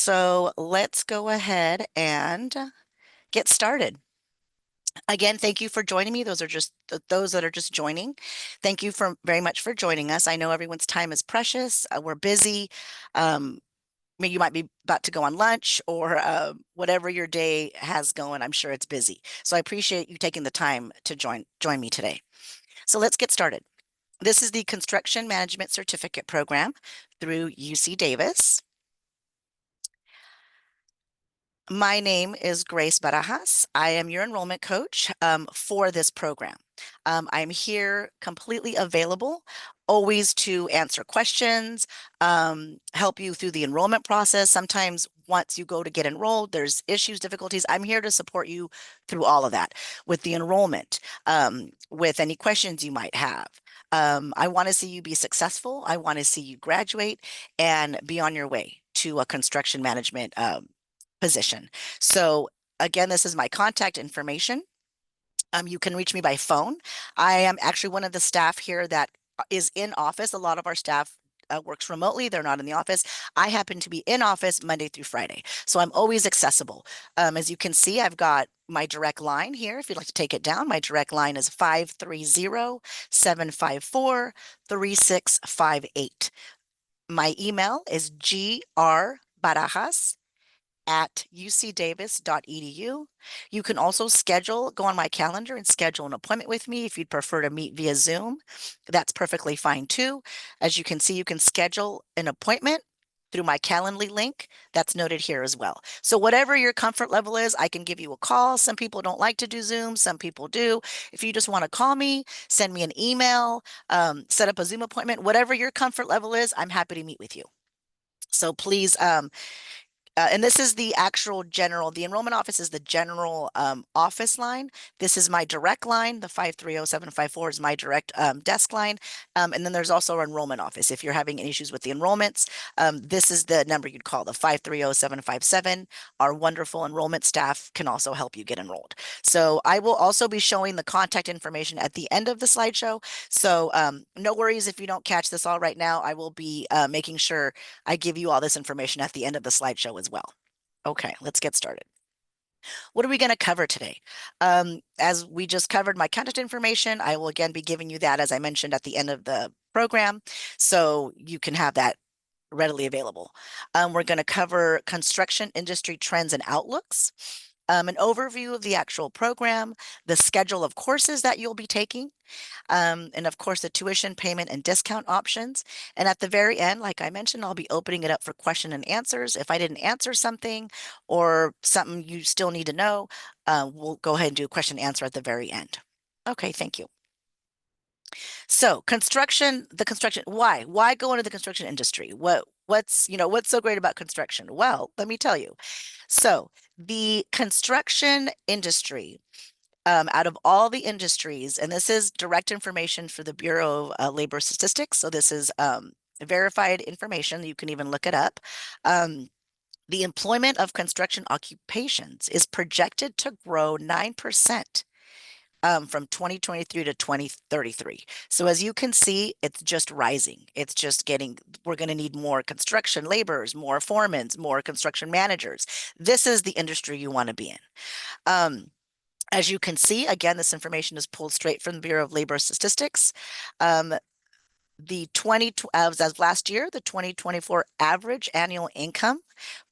So let's go ahead and get started. Again, thank you for joining me. Those are just those that are just joining. Thank you for very much for joining us. I know everyone's time is precious. We're busy. You might be about to go on lunch or whatever your day has going. I'm sure it's busy. So I appreciate you taking the time to join me today. So let's get started. This is the Construction Management Certificate Program through UC Davis. My name is Grace Barajas. I am your enrollment coach for this program. I'm here completely available, always to answer questions, help you through the enrollment process. Sometimes once you go to get enrolled, there's issues, difficulties. I'm here to support you through all of that with the enrollment, with any questions you might have. I want to see you be successful. I want to see you graduate and be on your way to a construction management position. So again, this is my contact information. You can reach me by phone. I am actually one of the staff here that is in office. A lot of our staff works remotely. They're not in the office. I happen to be in office Monday through Friday. So I'm always accessible. As you can see, I've got my direct line here. If you'd like to take it down, my direct line is 530-754-3658. My email is grbarajas@ucdavis.edu. You can also go on my calendar and schedule an appointment with me if you'd prefer to meet via Zoom. That's perfectly fine too. As you can see, you can schedule an appointment through my Calendly link that's noted here as well. So whatever your comfort level is, I can give you a call. Some people don't like to do Zoom, some people do. If you just want to call me, send me an email, set up a Zoom appointment, whatever your comfort level is, I'm happy to meet with you. So please, and this is the actual the enrollment office is the general office line. This is my direct line. The 530-754 is my direct desk line. And then there's also our enrollment office. If you're having any issues with the enrollments, this is the number you'd call, the 530-757. Our wonderful enrollment staff can also help you get enrolled. So I will also be showing the contact information at the end of the slideshow. So no worries if you don't catch this all right now. I will be making sure I give you all this information at the end of the slideshow as well. Okay, let's get started. What are we going to cover today? As we just covered my contact information, I will again be giving you that, as I mentioned, at the end of the program, so you can have that readily available. We're going to cover construction industry trends and outlooks, an overview of the actual program, the schedule of courses that you'll be taking, and of course, the tuition payment and discount options. And at the very end, like I mentioned, I'll be opening it up for question and answers. If I didn't answer something or something you still need to know, we'll go ahead and do a question and answer at the very end. Okay, thank you. So why? Why go into the construction industry? What's so great about construction? Well, let me tell you. So the construction industry, out of all the industries, and this is direct information for the Bureau of Labor Statistics, so this is verified information. You can even look it up. The employment of construction occupations is projected to grow 9% from 2023 to 2033. So as you can see, it's just rising. We're going to need more construction laborers, more foremen, more construction managers. This is the industry you want to be in. As you can see, again, this information is pulled straight from the Bureau of Labor Statistics. As last year, the 2024 average annual income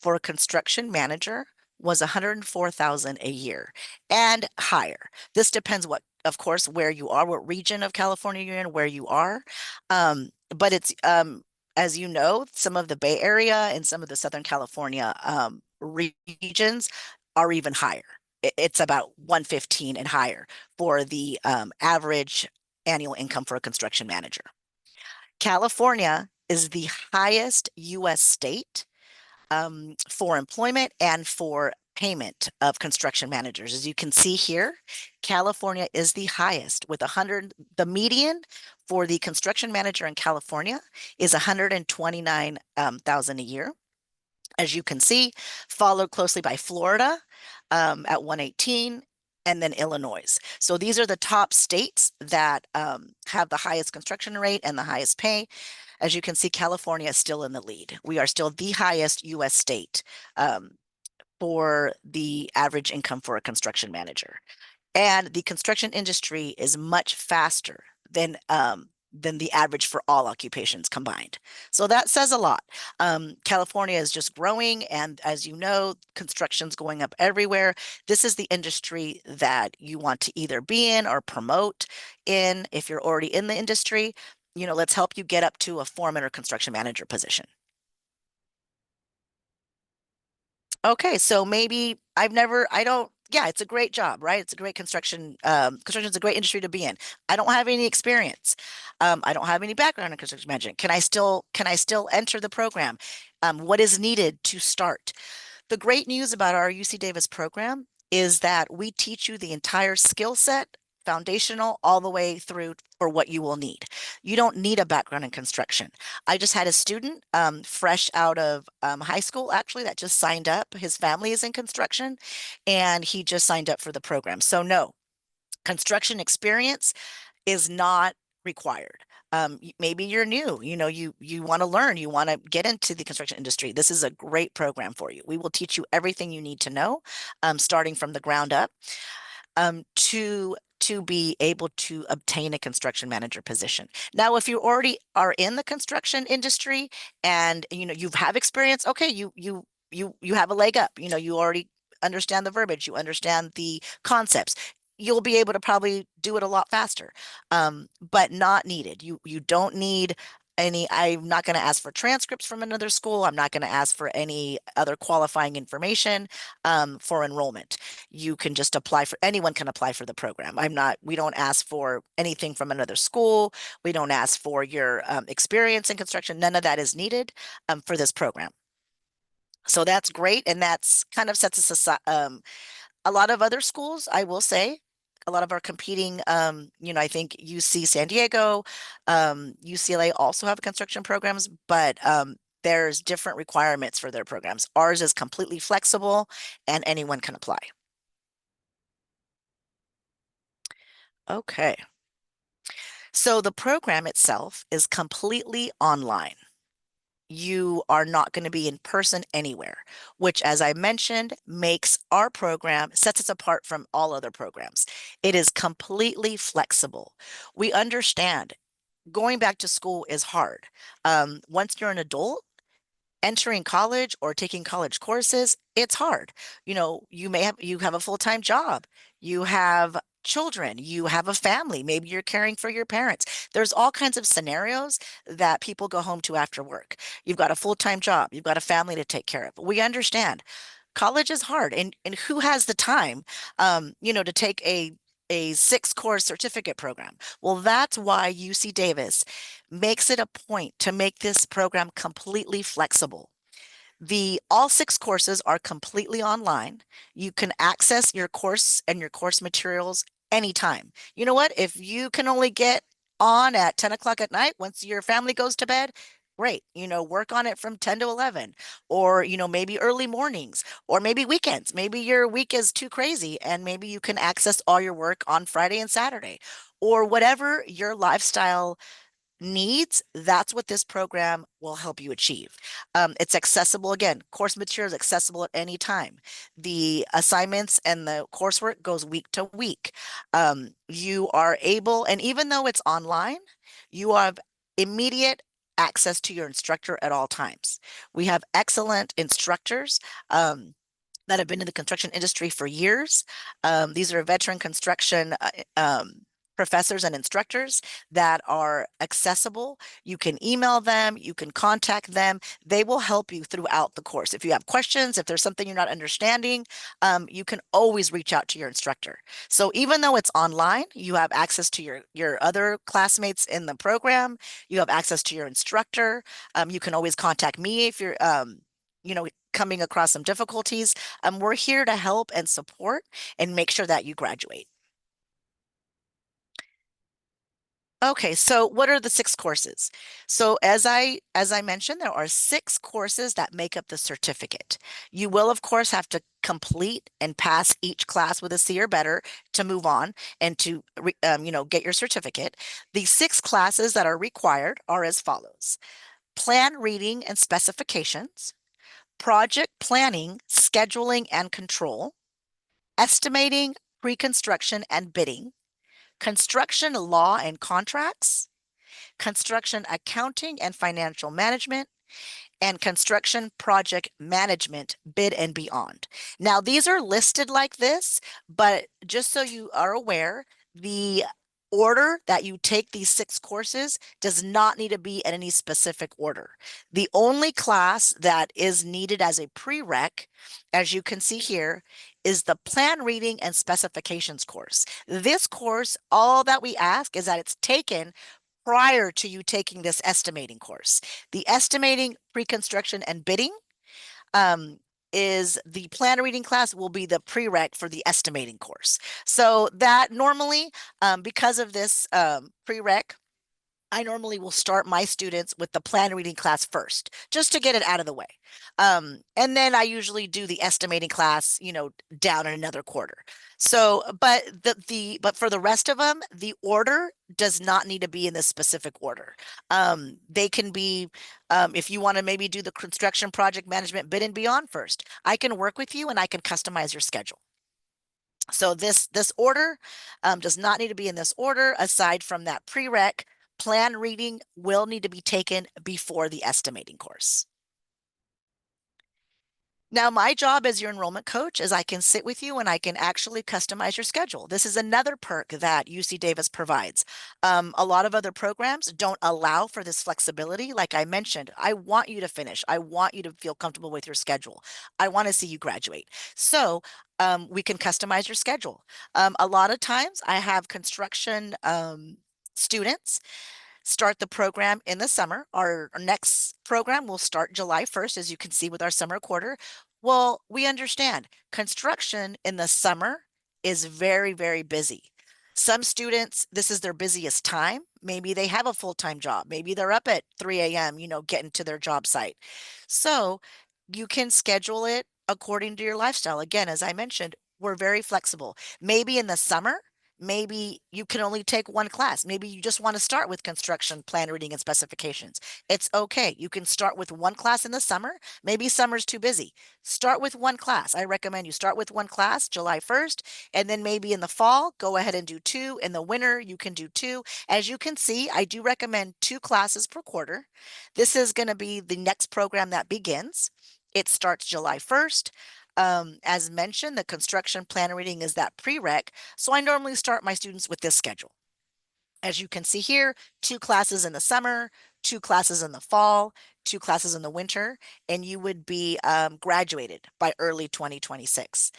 for a construction manager was 104,000 a year and higher. This depends of course, where you are, what region of California you're in, where you are. But it's, as you know, some of the Bay Area and some of the Southern California regions are even higher. It's about 115 and higher for the average annual income for a construction manager. California is the highest U.S. state for employment and for payment of construction managers. As you can see here, California is the highest with the median for the construction manager in California is 129,000 a year. As you can see, followed closely by Florida at 118, and then Illinois. So these are the top states that have the highest construction rate and the highest pay. As you can see, California is still in the lead. We are still the highest US state um, for the average income for a construction manager. And the construction industry is much faster than the average for all occupations combined. So that says a lot. California is just growing, and as you know, construction's going up everywhere. This is the industry that you want to either be in or promote in. If you're already in the industry, let's help you get up to a foreman or construction manager position. Okay, so maybe I don't, yeah, it's a great job, right? It's a great construction is a great industry to be in. I don't have any experience. I don't have any background in construction management. Can I still enter the program? What is needed to start? The great news about our UC Davis program is that we teach you the entire skill set, foundational, all the way through for what you will need. You don't need a background in construction. I just had a student fresh out of high school, actually, that just signed up. His family is in construction, and he just signed up for the program. So, no, construction experience is not required. Maybe you're new, you want to learn, you want to get into the construction industry. This is a great program for you. We will teach you everything you need to know, starting from the ground up, to be able to obtain a construction manager position. Now, if you already are in the construction industry and you have experience, okay, you have a leg up. You already understand the verbiage, you understand the concepts. You'll be able to probably do it a lot faster, but not needed. You don't need I'm not going to ask for transcripts from another school. I'm not going to ask for any other qualifying information for enrollment. You can just anyone can apply for the program. We don't ask for anything from another school. We don't ask for your experience in construction. None of that is needed for this program. So that's great. And that's kind of sets us aside. A lot of other schools, I will say, a lot of our competing, I think UC San Diego, UCLA also have construction programs, but there's different requirements for their programs. Ours is completely flexible and anyone can apply. Okay. So the program itself is completely online. You are not going to be in person anywhere, which, as I mentioned, makes our program, sets us apart from all other programs. It is completely flexible. We understand going back to school is hard. Once you're an adult, entering college or taking college courses, it's hard. You have a full-time job, you have children, you have a family, maybe you're caring for your parents. There's all kinds of scenarios that people go home to after work. You've got a full-time job, you've got a family to take care of. We understand college is hard, and who has the time to take a 6-course certificate program? Well, that's why UC Davis makes it a point to make this program completely flexible. All 6 courses are completely online. You can access your course and your course materials anytime. You know what? If you can only get on at 10 o'clock at night once your family goes to bed, great. Work on it from 10 to 11, or, maybe early mornings, or maybe weekends. Maybe your week is too crazy and maybe you can access all your work on Friday and Saturday, or whatever your lifestyle needs. That's what this program will help you achieve. It's accessible. Again, course materials accessible at any time. The assignments and the coursework goes week to week. You are able, and even though it's online, you have immediate access to your instructor at all times. We have excellent instructors that have been in the construction industry for years. These are veteran construction professors and instructors that are accessible. You can email them, you can contact them. They will help you throughout the course. If you have questions, if there's something you're not understanding, you can always reach out to your instructor. So even though it's online, you have access to your other classmates in the program. You have access to your instructor. You can always contact me if you're coming across some difficulties. We're here to help and support and make sure that you graduate. Okay, so what are the 6 courses? So as I mentioned, there are 6 courses that make up the certificate. You will, of course, have to complete and pass each class with a C or better to move on and to get your certificate. The 6 classes that are required are as follows: plan reading and specifications, project planning, scheduling and control, estimating, pre-construction and bidding, construction law and contracts, construction accounting and financial management, and construction project management, bid and beyond. Now, these are listed like this, but just so you are aware, the order that you take these 6 courses does not need to be in any specific order. The only class that is needed as a prereq, as you can see here, is the plan reading and specifications course. This course, all that we ask is that it's taken prior to you taking this estimating course. The estimating, pre-construction, and bidding is the plan reading class will be the prereq for the estimating course. So that normally, because of this prereq, I normally will start my students with the plan reading class first, just to get it out of the way. And then I usually do the estimating class, down in another quarter. So, but for the rest of them, the order does not need to be in this specific order. They can be, if you want to maybe do the construction project management bid and beyond first, I can work with you and I can customize your schedule. So this order does not need to be in this order. Aside from that prereq, plan reading will need to be taken before the estimating course. Now, my job as your enrollment coach is I can sit with you and I can actually customize your schedule. This is another perk that UC Davis provides. A lot of other programs don't allow for this flexibility. Like I mentioned, I want you to finish. I want you to feel comfortable with your schedule. I want to see you graduate. So we can customize your schedule. A lot of times I have construction students start the program in the summer. Our next program will start July 1st, as you can see with our summer quarter. Well, we understand construction in the summer is very, very busy. Some students, this is their busiest time. Maybe they have a full-time job. Maybe they're up at 3 a.m., getting to their job site. So you can schedule it according to your lifestyle. Again, as I mentioned, we're very flexible. Maybe in the summer, maybe you can only take 1 class. Maybe you just want to start with construction, plan reading, and specifications. It's okay. You can start with 1 class in the summer. Maybe summer's too busy. Start with 1 class. I recommend you start with 1 class, July 1st, and then maybe in the fall, go ahead and do 2. In the winter, you can do 2. As you can see, I do recommend 2 classes per quarter. This is going to be the next program that begins. It starts July 1st. As mentioned, the construction plan reading is that prereq. So I normally start my students with this schedule. As you can see here, 2 classes in the summer, 2 classes in the fall, 2 classes in the winter, and you would be graduated by early 2026.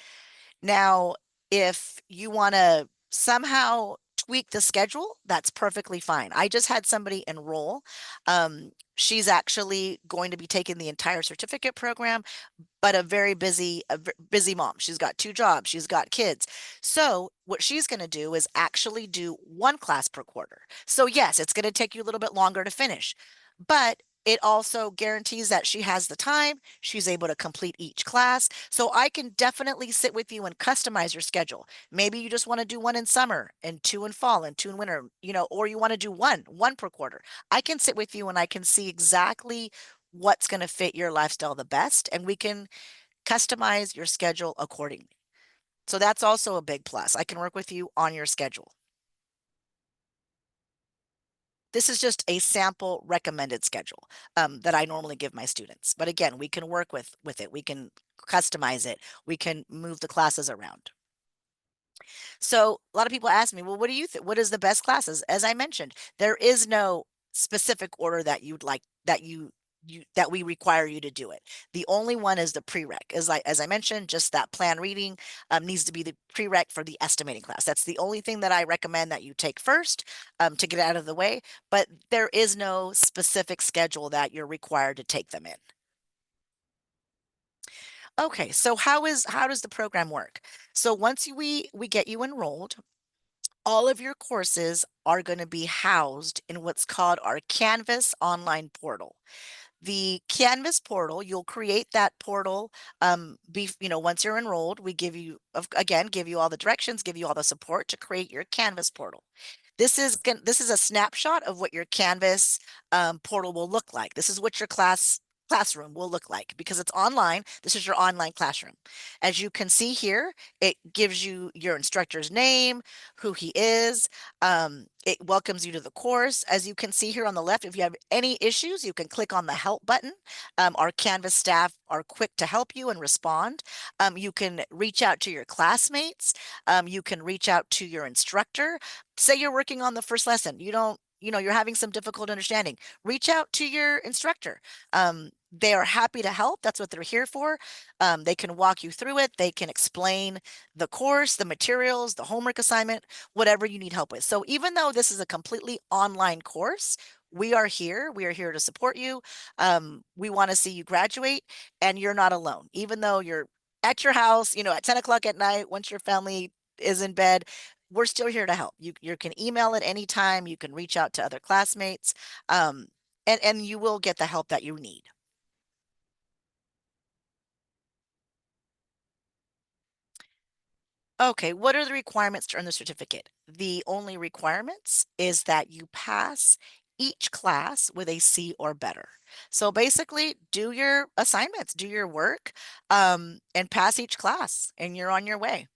Now, if you want to somehow tweak the schedule, that's perfectly fine. I just had somebody enroll. She's actually going to be taking the entire certificate program, but a very busy mom. She's got 2 jobs, she's got kids. So what she's going to do is actually do 1 class per quarter. So yes, it's going to take you a little bit longer to finish, but it also guarantees that she has the time, she's able to complete each class. So I can definitely sit with you and customize your schedule. Maybe you just want to do 1 in summer and 2 in fall and 2 in winter, or you want to do one per quarter. I can sit with you and I can see exactly what's going to fit your lifestyle the best, and we can customize your schedule accordingly. So that's also a big plus. I can work with you on your schedule. This is just a sample recommended schedule that I normally give my students. But again, we can work with it. We can customize it. We can move the classes around. So a lot of people ask me, well, what do you think? What is the best classes? As I mentioned, there is no specific order that you'd like that we require you to do it. The only one is the prereq. As I mentioned, just that plan reading needs to be the prereq for the estimating class. That's the only thing that I recommend that you take first to get out of the way. But there is no specific schedule that you're required to take them in. Okay, so how does the program work? So once we get you enrolled, all of your courses are going to be housed in what's called our Canvas online portal. The Canvas portal, you'll create that portal, once you're enrolled, we give you, again, give you all the directions, give you all the support to create your Canvas portal. This is a snapshot of what your Canvas portal will look like. This is what your classroom will look like because it's online. This is your online classroom. As you can see here, it gives you your instructor's name, who he is. It welcomes you to the course. As you can see here on the left, if you have any issues, you can click on the help button. Our Canvas staff are quick to help you and respond. You can reach out to your classmates. You can reach out to your instructor. Say you're working on the first lesson. You're having some difficult understanding. Reach out to your instructor. They are happy to help. That's what they're here for. They can walk you through it. They can explain the course, the materials, the homework assignment, whatever you need help with. So even though this is a completely online course, we are here. We are here to support you. We want to see you graduate, and you're not alone. Even though you're at your house, at 10 o'clock at night, once your family is in bed, we're still here to help. You can email at any time. You can reach out to other classmates, and you will get the help that you need. Okay, what are the requirements to earn the certificate? The only requirements is that you pass each class with a C or better. So basically, do your assignments, do your work, and pass each class, and you're on your way.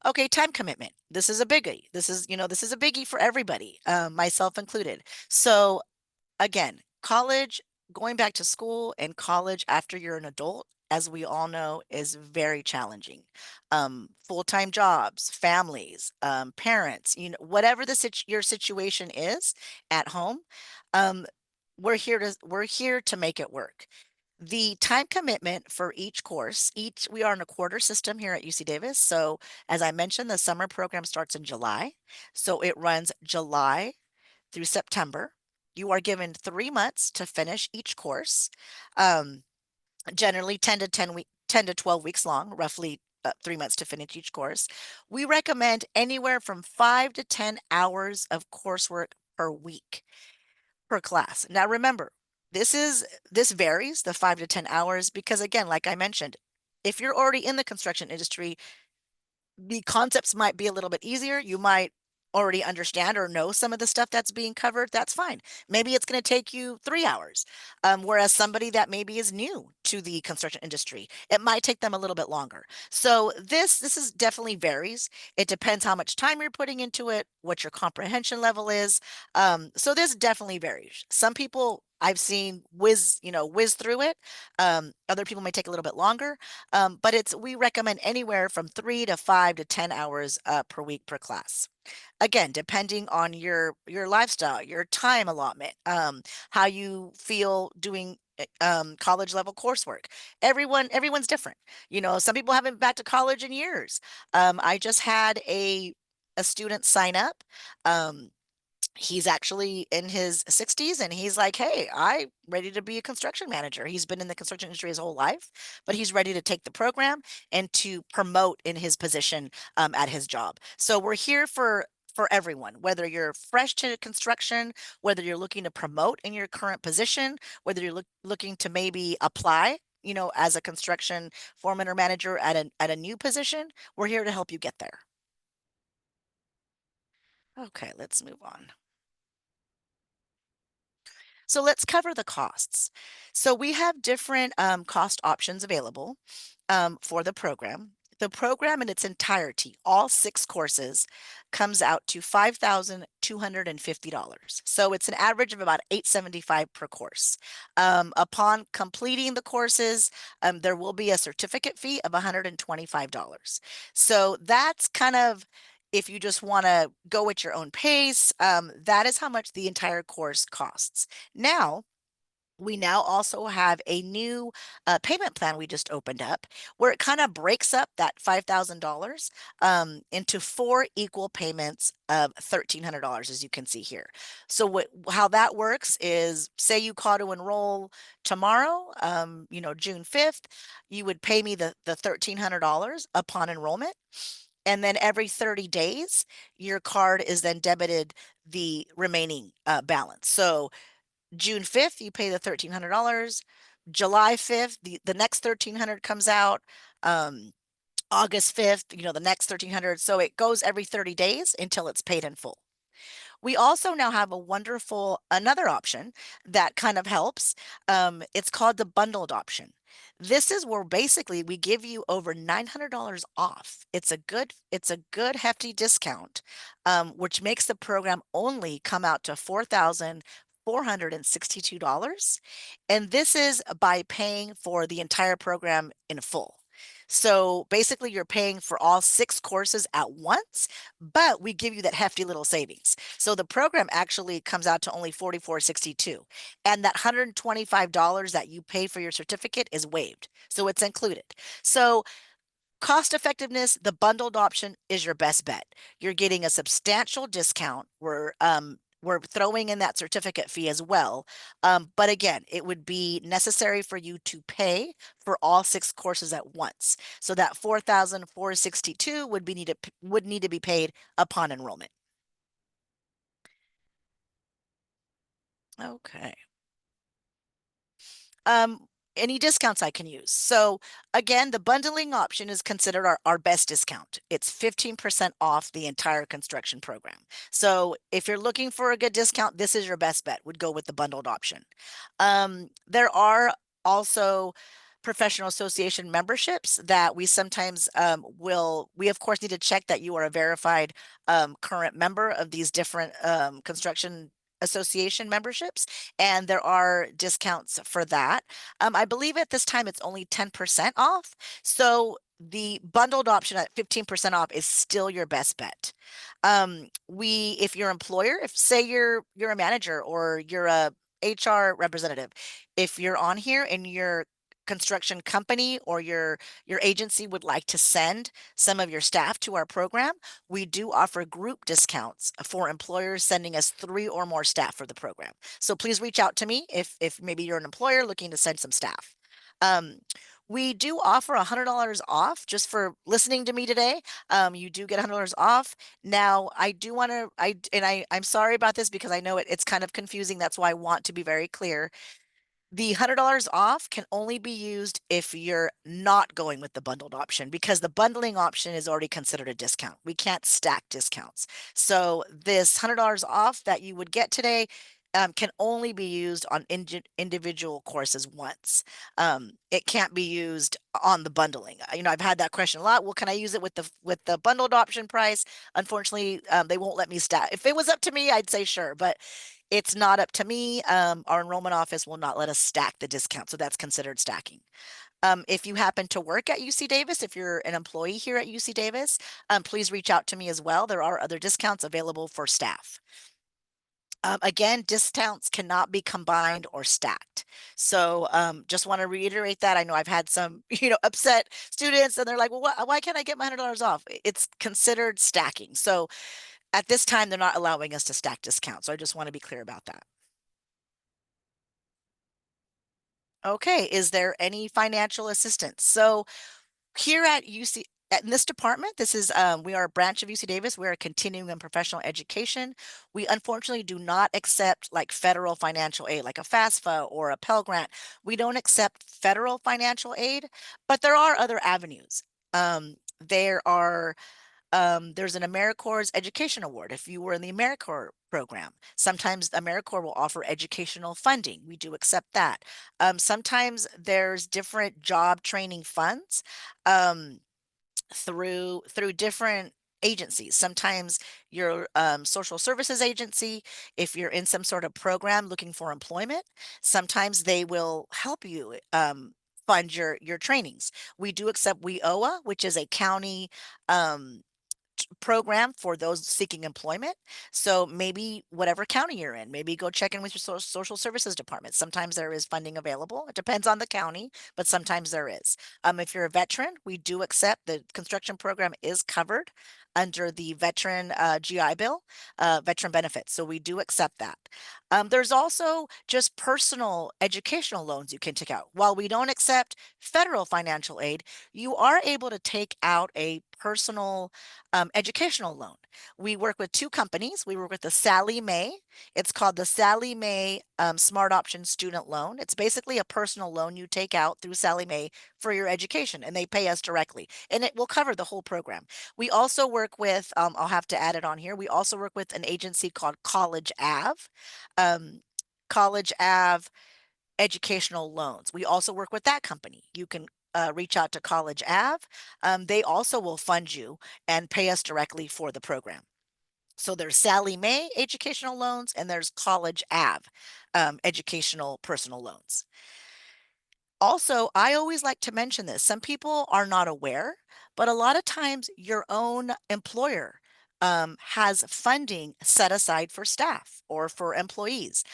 Okay, time commitment. This is a biggie. This is a biggie for everybody, myself included. So again, college, going back to school and college after you're an adult, as we all know, is very challenging. Full-time jobs, families, parents, whatever your situation is at home, um, we're here to make it work. The time commitment for each course, we are in a quarter system here at UC Davis. So as I mentioned, the summer program starts in July. So it runs July through September. You are given 3 months to finish each course, um, generally 10 to 12 weeks long, roughly 3 months to finish each course. We recommend anywhere from 5 to 10 hours of coursework per week per class. Now remember, this varies, the 5 to 10 hours, because again, like I mentioned, if you're already in the construction industry, the concepts might be a little bit easier. You might already understand or know some of the stuff that's being covered. That's fine. Maybe it's going to take you 3 hours. Whereas somebody that maybe is new to the construction industry, it might take them a little bit longer. So this is definitely varies. It depends how much time you're putting into it, what your comprehension level is. So this definitely varies. Some people I've seen whiz through it. Other people may take a little bit longer. But we recommend anywhere from 3 to 5 to 10 hours per week per class. Again, depending on your lifestyle, your time allotment, how you feel doing college level coursework. Everyone's different. Some people haven't been back to college in years. I just had a student sign up. He's actually in his 60s and he's like, hey, I'm ready to be a construction manager. He's been in the construction industry his whole life, but he's ready to take the program and to promote in his position at his job. So we're here for everyone, whether you're fresh to construction, whether you're looking to promote in your current position, whether you're looking to maybe apply, as a construction foreman or manager at a new position, we're here to help you get there. Okay, let's move on. So let's cover the costs. So we have different cost options available for the program. The program in its entirety, all 6 courses, comes out to $5,250. So it's an average of about $875 per course. Upon completing the courses, there will be a certificate fee of $125. So that's kind of, if you just want to go at your own pace, that is how much the entire course costs. Now, we now also have a new payment plan we just opened up where it kind of breaks up that $5,000 into 4 equal payments of $1,300, as you can see here. So how that works is, say you call to enroll tomorrow, June 5th, you would pay me the $1,300 upon enrollment. And then every 30 days, your card is then debited the remaining balance. So June 5th, you pay the $1,300. July 5th, the next 1,300 comes out. August 5th, the next 1,300. So it goes every 30 days until it's paid in full. We also now have another option that kind of helps. It's called the bundled option. This is where basically we give you over $900 off. It's a good hefty discount, which makes the program only come out to $4,462. And this is by paying for the entire program in full. So basically, you're paying for all 6 courses at once, but we give you that hefty little savings. So the program actually comes out to only $44.62, and that $125 that you pay for your certificate is waived. So it's included. So cost effectiveness, the bundled option is your best bet. You're getting a substantial discount. We're throwing in that certificate fee as well. But again, it would be necessary for you to pay for all 6 courses at once. So that 4,462 would need to be paid upon enrollment. Okay. Um, any discounts I can use. So again, the bundling option is considered our best discount. It's 15% off the entire construction program. So if you're looking for a good discount, this is your best bet, would go with the bundled option. There are also professional association memberships that we sometimes we of course need to check that you are a verified current member of these different construction association memberships, and there are discounts for that. I believe at this time it's only 10% off. So the bundled option at 15% off is still your best bet. If your employer, if say you're a manager or you're a HR representative, if you're on here and your construction company or your agency would like to send some of your staff to our program, we do offer group discounts for employers sending us 3 or more staff for the program. So please reach out to me if maybe you're an employer looking to send some staff. We do offer $100 off just for listening to me today. You do get $100 off. Now, I do want to, I'm sorry about this because I know it's kind of confusing. That's why I want to be very clear. The $100 off can only be used if you're not going with the bundled option, because the bundling option is already considered a discount. We can't stack discounts. So this $100 off that you would get today can only be used on individual courses once. It can't be used on the bundling. I've had that question a lot. Well, can I use it with the bundled option price? Unfortunately, they won't let me stack. If it was up to me, I'd say sure, but it's not up to me. Our enrollment office will not let us stack the discount, so that's considered stacking. If you happen to work at UC Davis, if you're an employee here at UC Davis, please reach out to me as well. There are other discounts available for staff. Again, discounts cannot be combined or stacked. So just want to reiterate that. I know I've had some, upset students and they're like, well, why can't I get my $100 off? It's considered stacking. So at this time, they're not allowing us to stack discounts. So I just want to be clear about that. Okay, is there any financial assistance? So here at UC, in this department, we are a branch of UC Davis. We are continuing in professional education. We unfortunately do not accept like federal financial aid, like a FAFSA or a Pell Grant. We don't accept federal financial aid, but there are other avenues. There's an AmeriCorps Education Award if you were in the AmeriCorps program. Sometimes AmeriCorps will offer educational funding. We do accept that. Sometimes there's different job training funds through different agencies. Sometimes your social services agency, if you're in some sort of program looking for employment, sometimes they will help you fund your trainings. We do accept WIOA, which is a county program for those seeking employment. So maybe whatever county you're in, maybe go check in with your social services department. Sometimes there is funding available. It depends on the county, but sometimes there is. If you're a veteran, we do accept the construction program is covered under the veteran GI Bill, veteran benefits. So we do accept that. There's also just personal educational loans you can take out. While we don't accept federal financial aid, you are able to take out a personal educational loan. We work with two companies. We work with the Sallie Mae. It's called the Sallie Mae Smart Option Student Loan. It's basically a personal loan you take out through Sallie Mae for your education, and they pay us directly, and it will cover the whole program. We also work with, I'll have to add it on here. We also work with an agency called College Ave. Um, College Ave Educational Loans. We also work with that company. You can reach out to College Ave. They also will fund you and pay us directly for the program. So there's Sallie Mae educational loans and there's College Ave educational personal loans. Also, I always like to mention this. Some people are not aware, but a lot of times your own employer has funding set aside for staff or for employees.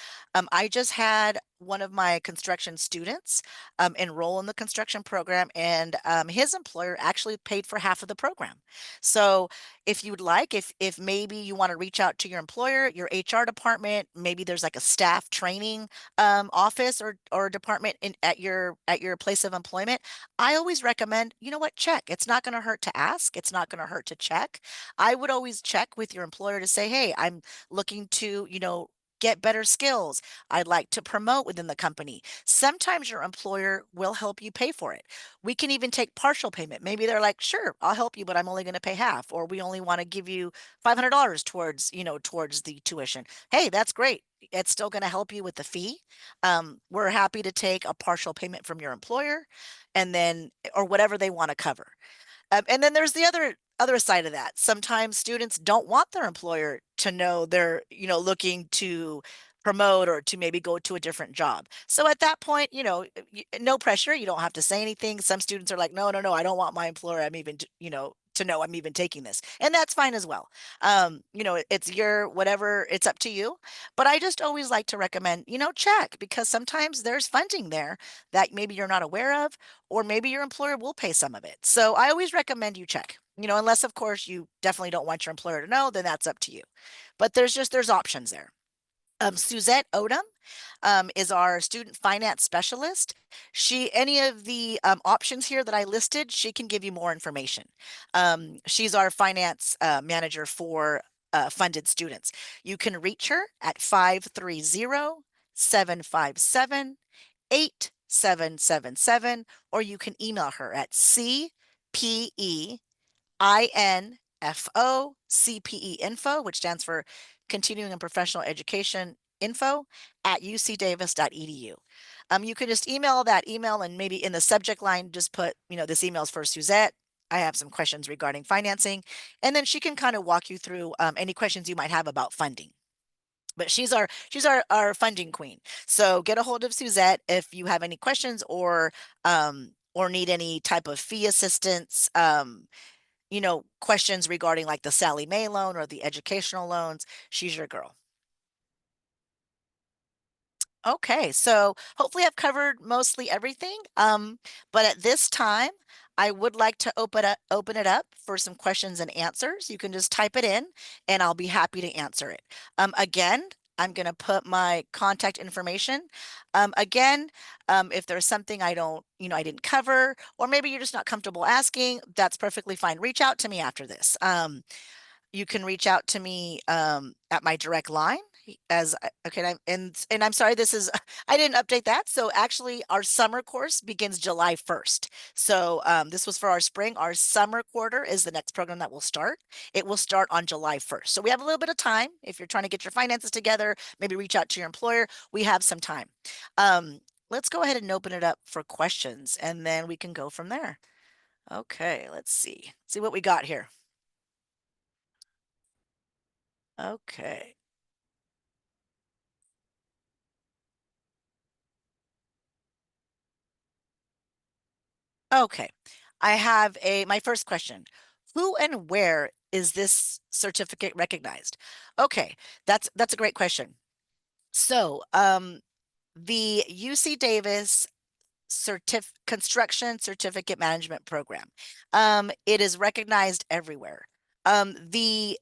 I just had one of my construction students enroll in the construction program, and his employer actually paid for half of the program. So if you'd like, if maybe you want to reach out to your employer, your HR department, maybe there's like a staff training office or department at your place of employment, I always recommend, you know what, check. It's not going to hurt to ask. It's not going to hurt to check. I would always check with your employer to say, hey, I'm looking to, get better skills. I'd like to promote within the company. Sometimes your employer will help you pay for it. We can even take partial payment. Maybe they're like, sure, I'll help you, but I'm only going to pay half, or we only want to give you $500 towards, towards the tuition. Hey, that's great. It's still going to help you with the fee. We're happy to take a partial payment from your employer and then, or whatever they want to cover. And then there's the other side of that. Sometimes students don't want their employer to know they're, looking to promote or to maybe go to a different job. So at that point, no pressure. You don't have to say anything. Some students are like, no, no, no, I don't want my employer. I'm even, to know I'm even taking this. And that's fine as well. It's your whatever, it's up to you. But I just always like to recommend, check, because sometimes there's funding there that maybe you're not aware of, or maybe your employer will pay some of it. So I always recommend you check, unless of course you definitely don't want your employer to know, then that's up to you. But there's options there. Suzette Odom is our student finance specialist. Any of the options here that I listed, she can give you more information. She's our finance manager for funded students. You can reach her at 530-757-8777, or you can email her at CPEINFO, which stands for Continuing and Professional Education Info at ucdavis.edu. You can just email that email, and maybe in the subject line, just put, this email is for Suzette. I have some questions regarding financing, and then she can kind of walk you through any questions you might have about funding. But she's our funding queen. So get a hold of Suzette if you have any questions or need any type of fee assistance. Questions regarding like the Sallie Mae loan or the educational loans. She's your girl. Okay, so hopefully I've covered mostly everything. But at this time, I would like to open it up for some questions and answers. You can just type it in and I'll be happy to answer it. Again, I'm going to put my contact information. Again, if there's something I don't, I didn't cover, or maybe you're just not comfortable asking, that's perfectly fine. Reach out to me after this. You can reach out to me at my direct line okay. And I'm sorry, this is, I didn't update that. So actually our summer course begins July 1st. So this was for our spring. Our summer quarter is the next program that will start. It will start on July 1st. So we have a little bit of time. If you're trying to get your finances together, maybe reach out to your employer. We have some time. Let's go ahead and open it up for questions, and then we can go from there. Okay, let's see what we got here. Okay. Okay. I have my first question. Who and where is this certificate recognized? Okay, that's a great question. So, the UC Davis Construction Certificate Management Program. It is recognized everywhere. The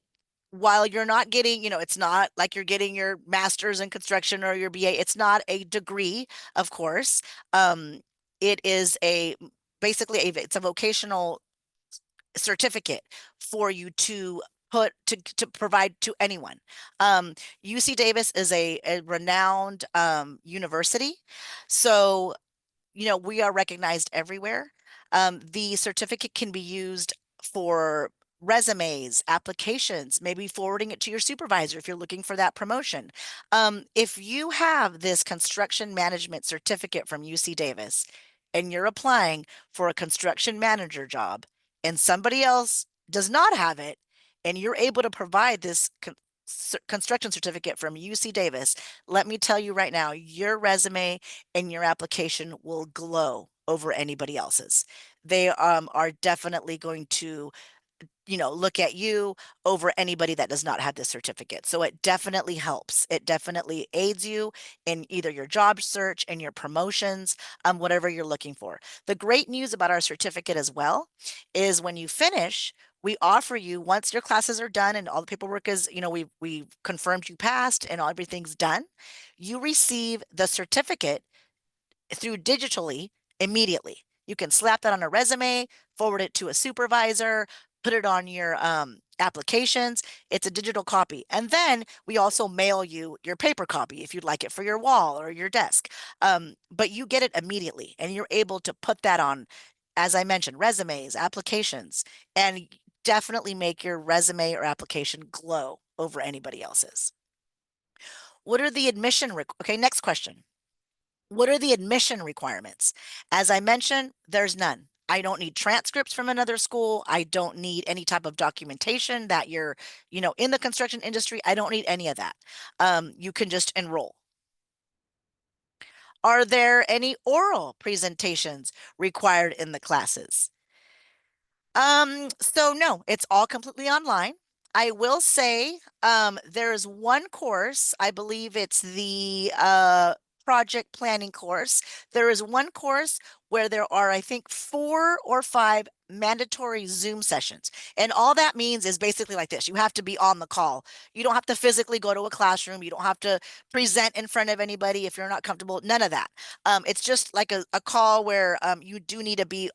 while you're not getting, it's not like you're getting your master's in construction or your BA. It's not a degree, of course. It is it's a vocational certificate for you to provide to anyone. UC Davis is a renowned university. So we are recognized everywhere. The certificate can be used for resumes, applications, maybe forwarding it to your supervisor if you're looking for that promotion. If you have this construction management certificate from UC Davis and you're applying for a construction manager job and somebody else does not have it, and you're able to provide this construction certificate from UC Davis, let me tell you right now, your resume and your application will glow over anybody else's. They are definitely going to look at you over anybody that does not have this certificate. So it definitely helps. It definitely aids you in either your job search and your promotions, whatever you're looking for. The great news about our certificate as well is when you finish, we offer you, once your classes are done and all the paperwork is, we've confirmed you passed and everything's done, you receive the certificate through digitally immediately. You can slap that on a resume, forward it to a supervisor, put it on your applications. It's a digital copy. And then we also mail you your paper copy if you'd like it for your wall or your desk. But you get it immediately and you're able to put that on, as I mentioned, resumes, applications, and definitely make your resume or application glow over anybody else's. What are the okay, next question. What are the admission requirements? As I mentioned, there's none. I don't need transcripts from another school. I don't need any type of documentation that you're, in the construction industry. I don't need any of that. You can just enroll. Are there any oral presentations required in the classes? So no, it's all completely online. I will say, there's one course, I believe it's the project planning course. There is one course where there are, I think, 4 or 5 mandatory Zoom sessions. And all that means is basically like this. You have to be on the call. You don't have to physically go to a classroom. You don't have to present in front of anybody if you're not comfortable. None of that. It's just like a call where you do need to be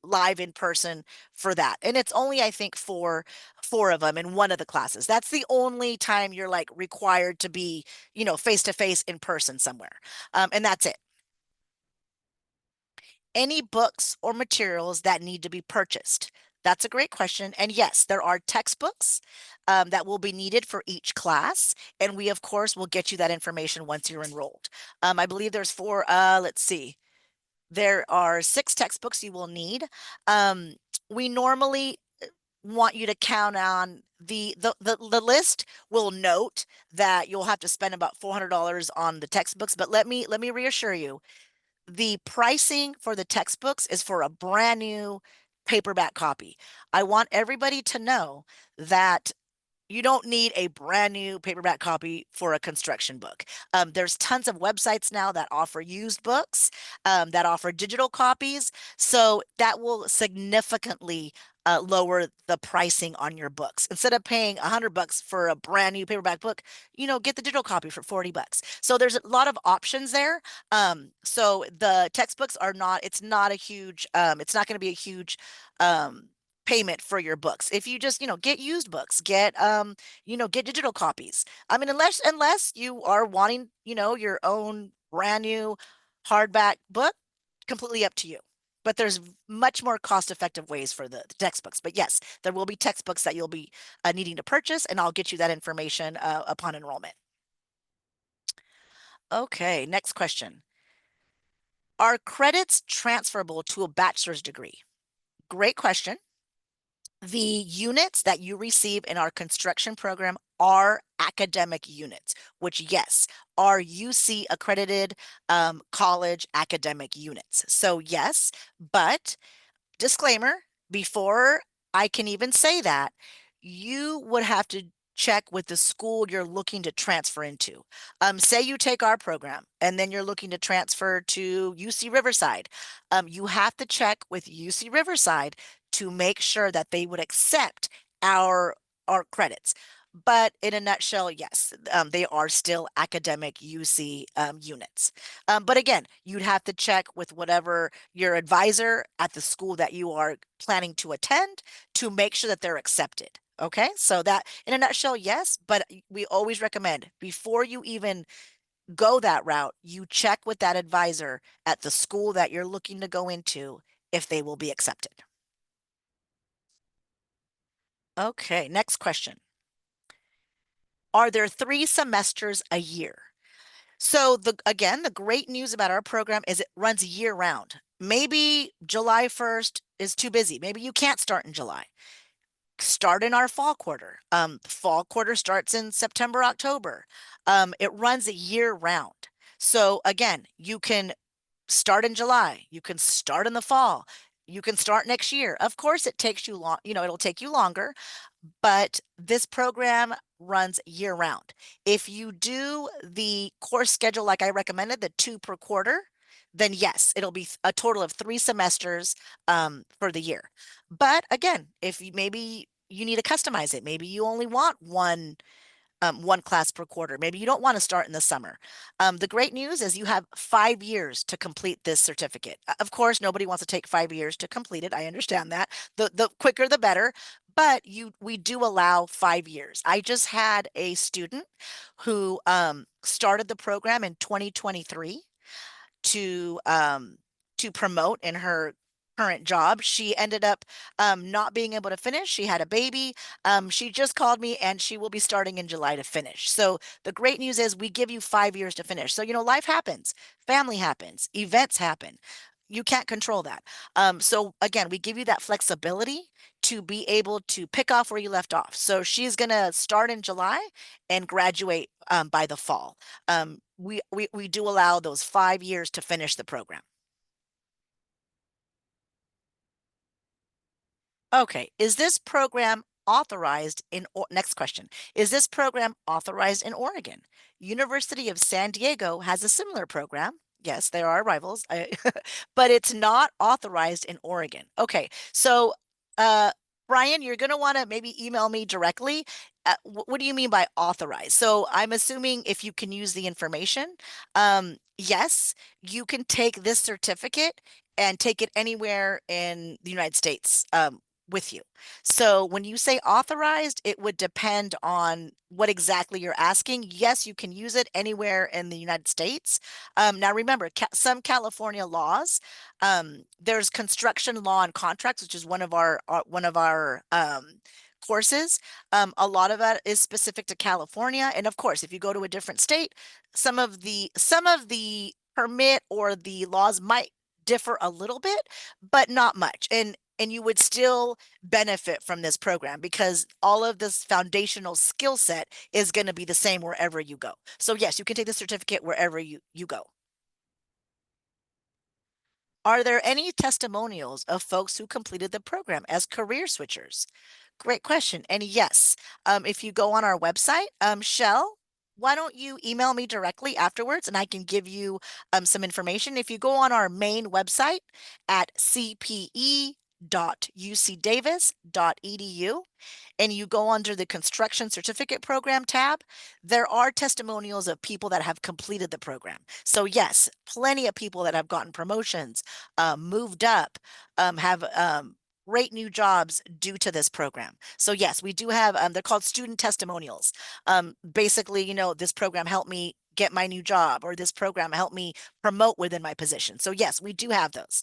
live in person for that. And it's only, I think, four of them in one of the classes. That's the only time you're like required to be, face to face in person somewhere. And that's it. Any books or materials that need to be purchased? That's a great question. And yes, there are textbooks that will be needed for each class. And we, of course, will get you that information once you're enrolled. I believe there's 4, let's see. There are 6 textbooks you will need. We normally want you to count on the list will note that you'll have to spend about $400 on the textbooks, but let me reassure you, the pricing for the textbooks is for a brand new paperback copy. I want everybody to know that you don't need a brand new paperback copy for a construction book. There's tons of websites now that offer used books, that offer digital copies. So that will significantly lower the pricing on your books. Instead of paying $100 for a brand new paperback book, get the digital copy for $40. So there's a lot of options there. So the textbooks are not, it's not a huge, it's not going to be a huge payment for your books. If you just, get used books, get get digital copies. I mean, unless you are wanting, your own brand new hardback book, completely up to you. But there's much more cost-effective ways for the textbooks. But yes, there will be textbooks that you'll be needing to purchase, and I'll get you that information upon enrollment. Okay, next question. Are credits transferable to a bachelor's degree? Great question. The units that you receive in our construction program are academic units, which, yes, are UC accredited college academic units. So yes, but disclaimer, before I can even say that, you would have to check with the school you're looking to transfer into. Say you take our program and then you're looking to transfer to UC Riverside. You have to check with UC Riverside to make sure that they would accept our credits. But in a nutshell, yes, they are still academic UC units. But again, you'd have to check with whatever your advisor at the school that you are planning to attend to make sure that they're accepted. Okay, so that in a nutshell, yes, but we always recommend before you even go that route, you check with that advisor at the school that you're looking to go into if they will be accepted. Okay, next question. Are there 3 semesters a year? So the great news about our program is it runs year round. Maybe July 1st is too busy. Maybe you can't start in July. Start in our fall quarter. Fall quarter starts in September, October. It runs a year round. So again, you can start in July. You can start in the fall. You can start next year. Of course, it takes you long, it'll take you longer, but this program runs year round. If you do the course schedule like I recommended, the 2 per quarter, then yes, it'll be a total of 3 semesters for the year. But again, if you maybe you need to customize it, maybe you only want one class per quarter. Maybe you don't want to start in the summer. The great news is you have 5 years to complete this certificate. Of course, nobody wants to take 5 years to complete it. I understand that. The quicker the better, but we do allow 5 years. I just had a student who started the program in 2023 to promote in her current job. She ended up not being able to finish. She had a baby. She just called me and she will be starting in July to finish. So the great news is we give you 5 years to finish. So, life happens, family happens, events happen. You can't control that. So again, we give you that flexibility to be able to pick off where you left off. So she's going to start in July and graduate by the fall. We do allow those 5 years to finish the program. Okay, is this program authorized in, next question, is this program authorized in Oregon? University of San Diego has a similar program. Yes, there are rivals, but it's not authorized in Oregon. Okay, so uh, Brian, you're going to want to maybe email me directly. What do you mean by authorized? So I'm assuming if you can use the information. Yes, you can take this certificate and take it anywhere in the United States. With you. So when you say authorized, it would depend on what exactly you're asking. Yes, you can use it anywhere in the United States. Now remember, some California laws, there's construction law and contracts, which is one of our courses. A lot of that is specific to California. And of course, if you go to a different state, some of the permit or the laws might differ a little bit, but not much. And you would still benefit from this program because all of this foundational skill set is going to be the same wherever you go. So yes, you can take the certificate wherever you go. Are there any testimonials of folks who completed the program as career switchers? Great question. And yes, if you go on our website, Shell, why don't you email me directly afterwards and I can give you some information. If you go on our main website at cpe.ucdavis.edu, and you go under the construction certificate program tab, there are testimonials of people that have completed the program. So yes, plenty of people that have gotten promotions, moved up, have great new jobs due to this program. So yes, we do have, they're called student testimonials. Basically, this program helped me get my new job, or this program helped me promote within my position. So yes, we do have those.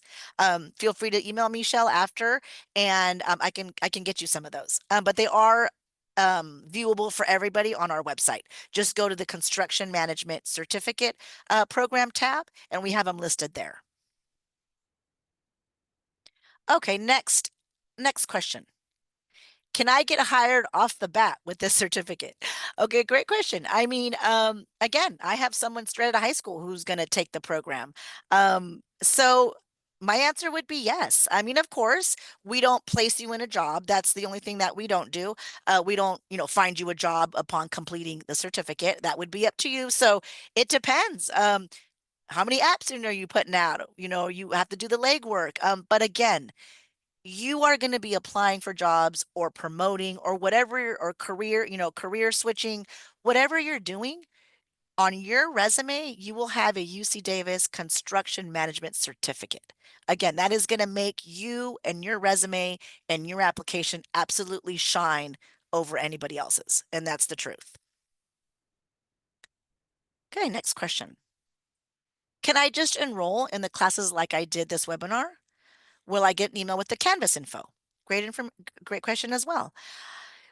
Feel free to email me, Shell, after, and I can get you some of those. But they are viewable for everybody on our website. Just go to the construction management certificate program tab, and we have them listed there. Okay, next question. Can I get hired off the bat with this certificate? Okay, great question. I mean, again, I have someone straight out of high school who's going to take the program. So my answer would be yes. I mean, of course, we don't place you in a job. That's the only thing that we don't do. We don't, find you a job upon completing the certificate. That would be up to you. So it depends. How many apps are you putting out? You have to do the legwork. But again, you are going to be applying for jobs or promoting or whatever, or career, career switching, whatever you're doing. On your resume, you will have a UC Davis construction management certificate. Again, that is going to make you and your resume and your application absolutely shine over anybody else's. And that's the truth. Okay, next question. Can I just enroll in the classes like I did this webinar? Will I get an email with the Canvas info? Great question as well.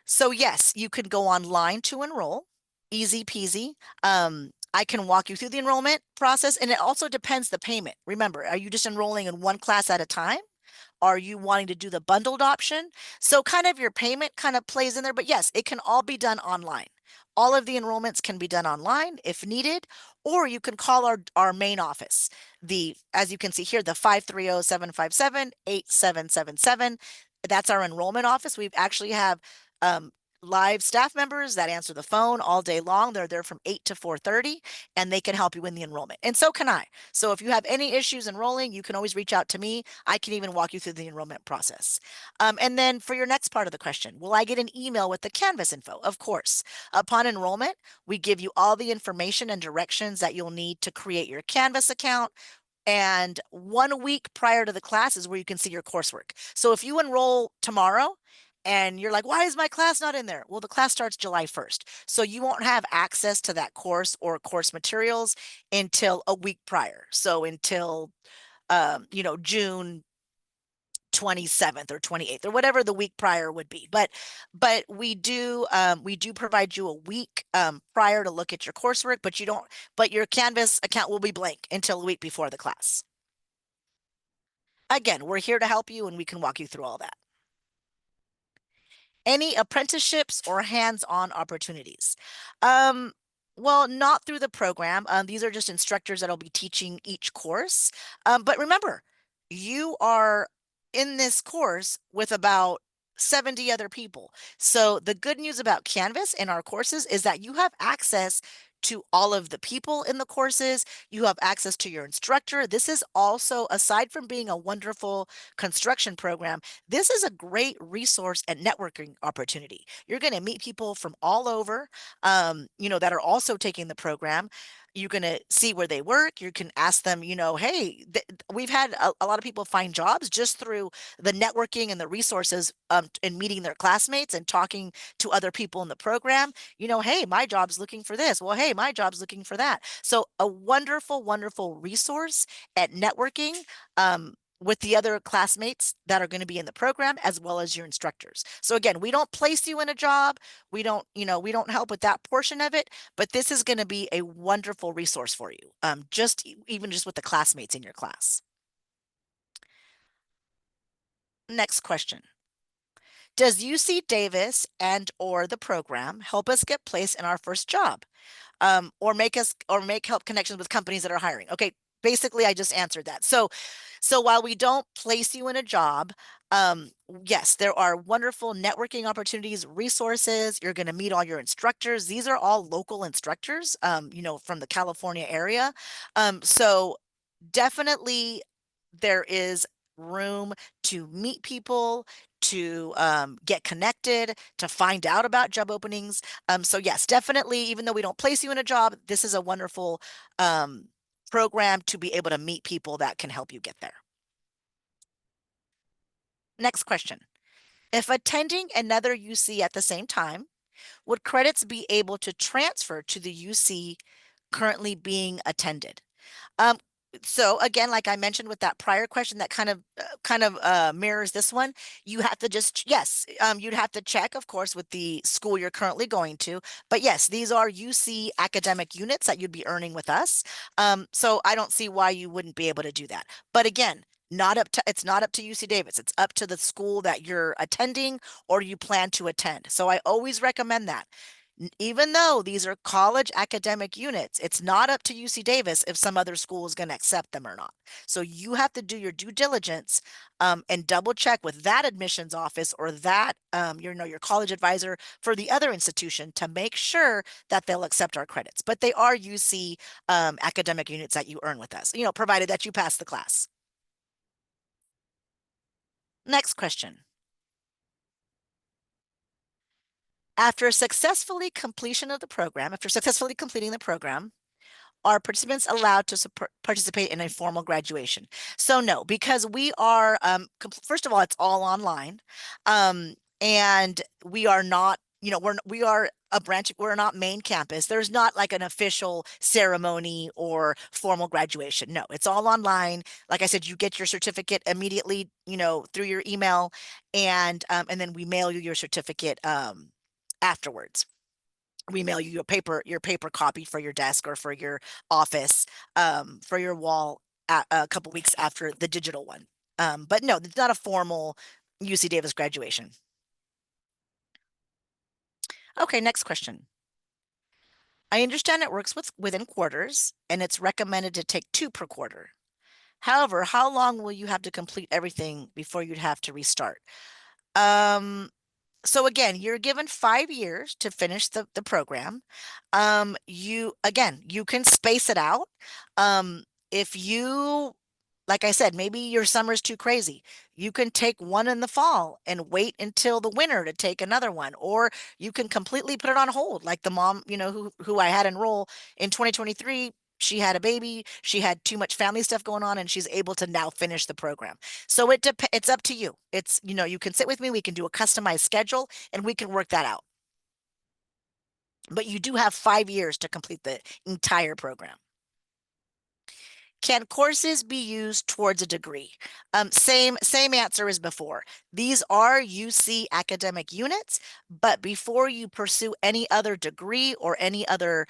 So yes, you can go online to enroll, easy peasy. I can walk you through the enrollment process, and it also depends the payment. Remember, are you just enrolling in one class at a time? Are you wanting to do the bundled option? So kind of your payment kind of plays in there, but yes, it can all be done online. All of the enrollments can be done online if needed, or you can call our main office. As you can see here, the 530-757-8777. That's our enrollment office. We actually have um, live staff members that answer the phone all day long. They're there from 8 to 4:30, and they can help you in the enrollment. And so can I. So if you have any issues enrolling, you can always reach out to me. I can even walk you through the enrollment process. And then for your next part of the question, will I get an email with the Canvas info? Of course. Upon enrollment, we give you all the information and directions that you'll need to create your Canvas account. And 1 week prior to the class is where you can see your coursework. So if you enroll tomorrow and you're like, why is my class not in there? Well, the class starts July 1st. So you won't have access to that course or course materials until a week prior. So until, June 27th or 28th or whatever the week prior would be. But we do provide you a week prior to look at your coursework, but your Canvas account will be blank until a week before the class. Again, we're here to help you and we can walk you through all that. Any apprenticeships or hands-on opportunities? Well, not through the program. These are just instructors that'll be teaching each course. But remember, you are in this course with about 70 other people. So the good news about Canvas and our courses is that you have access to all of the people in the courses. You have access to your instructor. This is also, aside from being a wonderful construction program, this is a great resource and networking opportunity. You're going to meet people from all over, that are also taking the program. You're going to see where they work. You can ask them, hey, we've had a lot of people find jobs just through the networking and the resources, and meeting their classmates and talking to other people in the program. Hey, my job's looking for this. Well, hey, my job's looking for that. So a wonderful, wonderful resource at networking. With the other classmates that are going to be in the program, as well as your instructors. So again, we don't place you in a job. We don't help with that portion of it, but this is going to be a wonderful resource for you. Even just with the classmates in your class. Next question. Does UC Davis and or the program help us get placed in our first job? Or make help connections with companies that are hiring? Okay, basically I just answered that. So while we don't place you in a job, yes, there are wonderful networking opportunities, resources. You're going to meet all your instructors. These are all local instructors, from the California area. So definitely there is room to meet people, to get connected, to find out about job openings. So yes, definitely, even though we don't place you in a job, this is a wonderful program to be able to meet people that can help you get there. Next question. If attending another UC at the same time, would credits be able to transfer to the UC currently being attended? Um, so again, like I mentioned with that prior question, that kind of mirrors this one. You have to yes, you'd have to check, of course, with the school you're currently going to. But yes, these are UC academic units that you'd be earning with us. So I don't see why you wouldn't be able to do that. But again, it's not up to UC Davis. It's up to the school that you're attending or you plan to attend. So I always recommend that. Even though these are college academic units, it's not up to UC Davis if some other school is going to accept them or not. So you have to do your due diligence, and double check with that admissions office or that your college advisor for the other institution to make sure that they'll accept our credits. But they are UC academic units that you earn with us, provided that you pass the class. Next question. After successfully completion of the program, after successfully completing the program, are participants allowed to participate in a formal graduation? So no, because we are, first of all, it's all online. And we are not, we are a branch, we're not main campus. There's not like an official ceremony or formal graduation. No, it's all online. Like I said, you get your certificate immediately, through your email, and then we mail you your certificate afterwards. We mail you your paper copy for your desk or for your office, for your wall a couple weeks after the digital one. But no, it's not a formal UC Davis graduation. Okay, next question. I understand it works within quarters and it's recommended to take 2 per quarter. However, how long will you have to complete everything before you'd have to restart? Um, so again, you're given 5 years to finish the program. You can space it out. If you, like I said, maybe your summer's too crazy. You can take one in the fall and wait until the winter to take another one, or you can completely put it on hold. Like the mom, who I had enroll in 2023. She had a baby, she had too much family stuff going on, and she's able to now finish the program. So it's up to you. It's, you can sit with me, we can do a customized schedule, and we can work that out. But you do have 5 years to complete the entire program. Can courses be used towards a degree? Same answer as before. These are UC academic units, but before you pursue any other degree or any other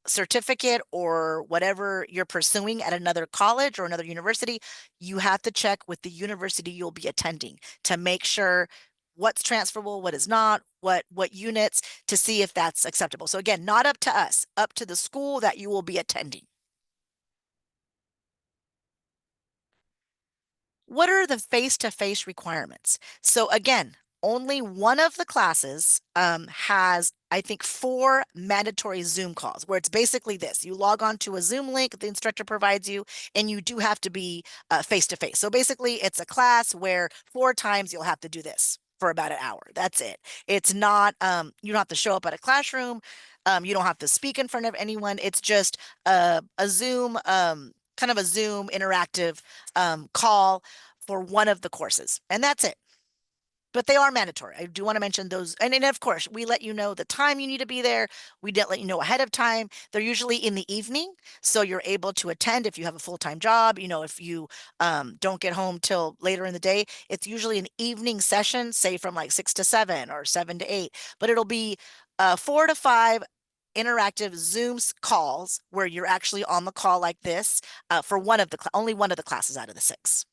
certificate or whatever you're pursuing at another college or another university, you have to check with the university you'll be attending to make sure what's transferable, what is not, what units, to see if that's acceptable. So again, not up to us, up to the school that you will be attending. What are the face-to-face requirements? So again, only one of the classes has, I think, 4 mandatory Zoom calls, where it's basically this. You log on to a Zoom link the instructor provides you, and you do have to be face-to-face. So basically, it's a class where 4 times you'll have to do this for about an hour. That's it. It's not, you don't have to show up at a classroom. You don't have to speak in front of anyone. It's just a Zoom, kind of a Zoom interactive call for one of the courses, and that's it. But they are mandatory. I do want to mention those. And then, of course, we let you know the time you need to be there. We didn't let you know ahead of time. They're usually in the evening, so you're able to attend if you have a full-time job. If you don't get home till later in the day, it's usually an evening session, say from like 6 to 7 or 7 to 8. But it'll be 4 to 5 interactive Zooms calls where you're actually on the call like this for only one of the classes out of the 6.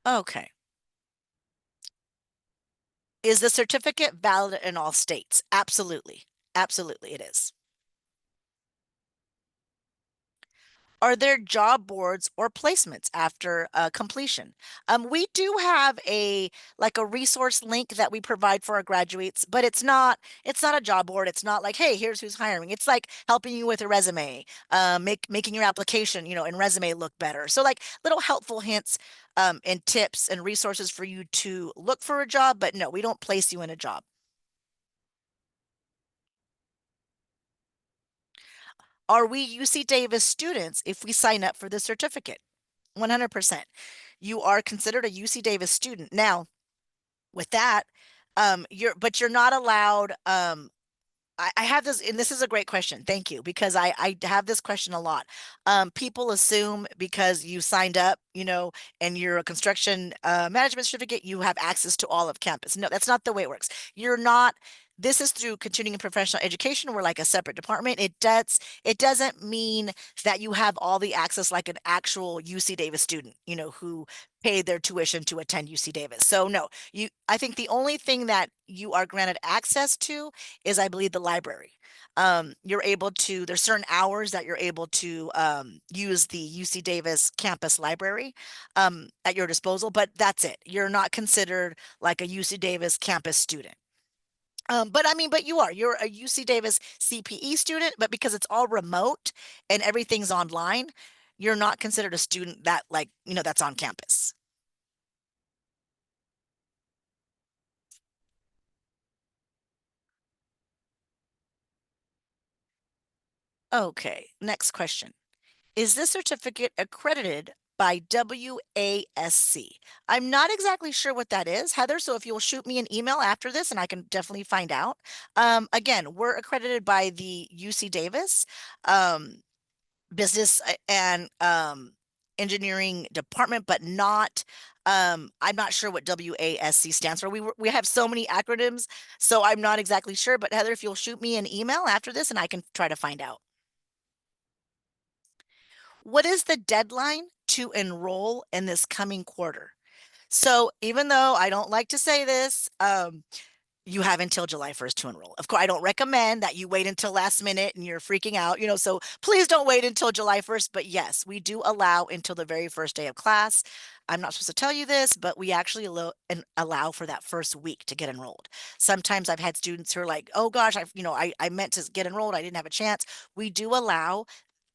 Okay. Is the certificate valid in all states? Absolutely. Absolutely, it is. Are there job boards or placements after completion? We do have a resource link that we provide for our graduates, but it's not a job board. It's not like, hey, here's who's hiring. It's like helping you with a resume, making your application, and resume look better. So like little helpful hints and tips and resources for you to look for a job, but no, we don't place you in a job. Are we UC Davis students if we sign up for the certificate? 100%. You are considered a UC Davis student. Now, with that, you're not allowed, I have this, and this is a great question. Thank you, because I have this question a lot. People assume because you signed up, and you're a construction management certificate, you have access to all of campus. No, that's not the way it works. You're not. This is through continuing and professional education. We're like a separate department. It doesn't mean that you have all the access like an actual UC Davis student, who paid their tuition to attend UC Davis. So no, I think the only thing that you are granted access to is, I believe, the library. There's certain hours that you're able to use the UC Davis campus library at your disposal, but that's it. You're not considered like a UC Davis campus student. But you're a UC Davis CPE student, but because it's all remote and everything's online, you're not considered a student that like, that's on campus. Okay, next question. Is this certificate accredited by WASC? I'm not exactly sure what that is, Heather. So if you'll shoot me an email after this, and I can definitely find out. Again, we're accredited by the UC Davis business and engineering department, but not. I'm not sure what WASC stands for. We have so many acronyms, so I'm not exactly sure. But Heather, if you'll shoot me an email after this, and I can try to find out. What is the deadline to enroll in this coming quarter? So even though I don't like to say this, you have until July 1st to enroll. Of course, I don't recommend that you wait until last minute and you're freaking out, so please don't wait until July 1st. But yes, we do allow until the very first day of class. I'm not supposed to tell you this, but we actually allow for that first week to get enrolled. Sometimes I've had students who are like, oh gosh, I meant to get enrolled. I didn't have a chance. We do allow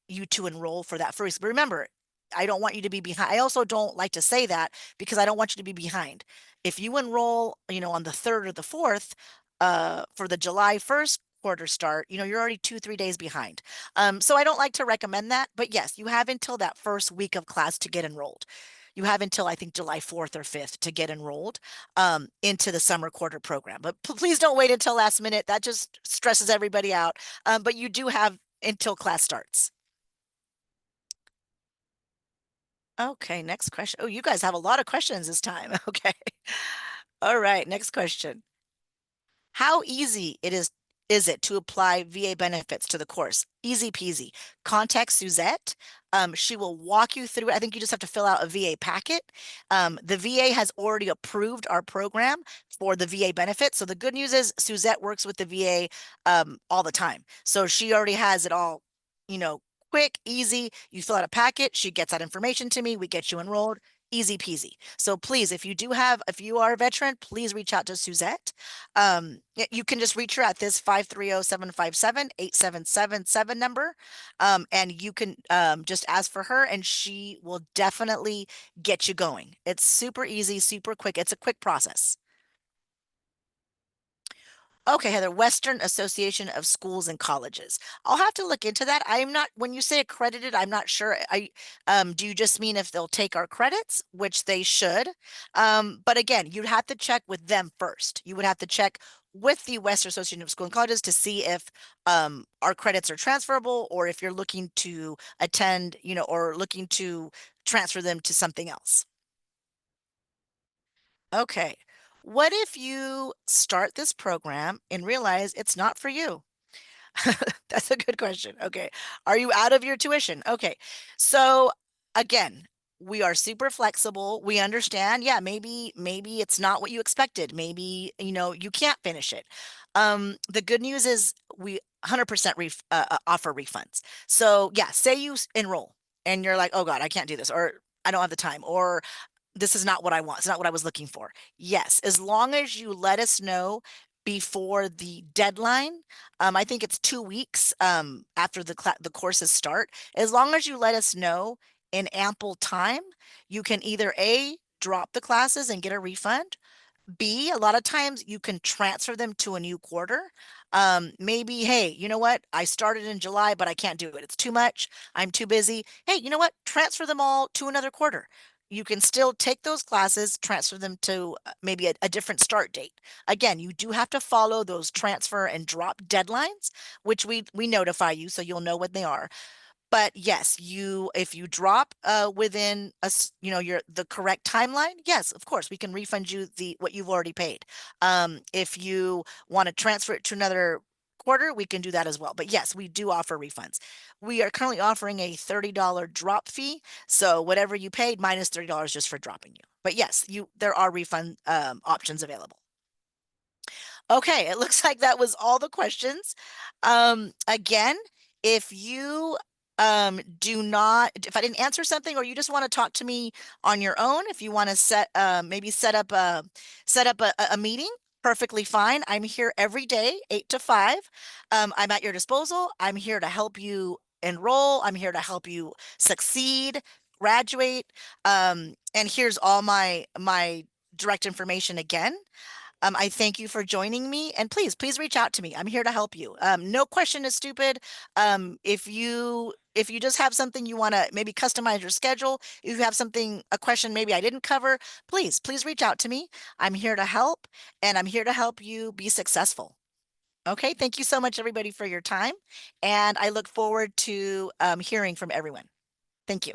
you to enroll for that first. But remember, I don't want you to be behind. I also don't like to say that because I don't want you to be behind. If you enroll, on the 3rd or the 4th, for the July 1st quarter start, you're already 2, 3 days behind. So I don't like to recommend that, but yes, you have until that first week of class to get enrolled. You have until I think July 4th or 5th to get enrolled into the summer quarter program. But please don't wait until last minute. That just stresses everybody out. But you do have until class starts. Okay, next question. Oh, you guys have a lot of questions this time. Okay. All right, next question. How easy is it to apply VA benefits to the course? Easy peasy. Contact Suzette. She will walk you through it. I think you just have to fill out a VA packet. The VA has already approved our program for the VA benefits. So the good news is Suzette works with the VA all the time. So she already has it all, you know, quick, easy. You fill out a packet, she gets that information to me, we get you enrolled. Easy peasy. So please, if you are a veteran, please reach out to Suzette. You can just reach her at this 530-757-8777 number. And you can just ask for her and she will definitely get you going. It's super easy, super quick. It's a quick process. Okay, Heather, Western Association of Schools and Colleges. I'll have to look into that. I'm not, when you say accredited, I'm not sure. Do you just mean if they'll take our credits, which they should? But again, you'd have to check with them first. You would have to check with the Western Association of Schools and Colleges to see if our credits are transferable or if you're looking to attend, or looking to transfer them to something else. Okay. What if you start this program and realize it's not for you? That's a good question. Okay. Are you out of your tuition? Okay. So again, we are super flexible. We understand. Yeah, maybe it's not what you expected. Maybe, you can't finish it. The good news is we 100% offer refunds. So yeah, say you enroll and you're like, oh God, I can't do this, or I don't have the time, or this is not what I want. It's not what I was looking for. Yes, as long as you let us know before the deadline, I think it's 2 weeks after the courses start. As long as you let us know in ample time, you can either A, drop the classes and get a refund. B, a lot of times you can transfer them to a new quarter. Maybe, hey, you know what? I started in July, but I can't do it. It's too much. I'm too busy. Hey, you know what? Transfer them all to another quarter. You can still take those classes, transfer them to maybe a different start date. Again, you do have to follow those transfer and drop deadlines, which we notify you so you'll know what they are. But yes, if you drop within the correct timeline, yes, of course, we can refund you what you've already paid. If you want to transfer it to another quarter, we can do that as well. But yes, we do offer refunds. We are currently offering a $30 drop fee. So whatever you paid minus $30 just for dropping you. But yes, there are refund options available. Okay, it looks like that was all the questions. Again, if you if I didn't answer something or you just want to talk to me on your own, if you want to maybe set up a meeting, perfectly fine. I'm here every day, 8 to 5. I'm at your disposal. I'm here to help you enroll. I'm here to help you succeed, graduate. And here's all my direct information again. I thank you for joining me, and please reach out to me. I'm here to help you. No question is stupid. If you just have something you want to maybe customize your schedule, if you have a question maybe I didn't cover, please reach out to me. I'm here to help, and I'm here to help you be successful. Okay, thank you so much, everybody, for your time, and I look forward to hearing from everyone. Thank you.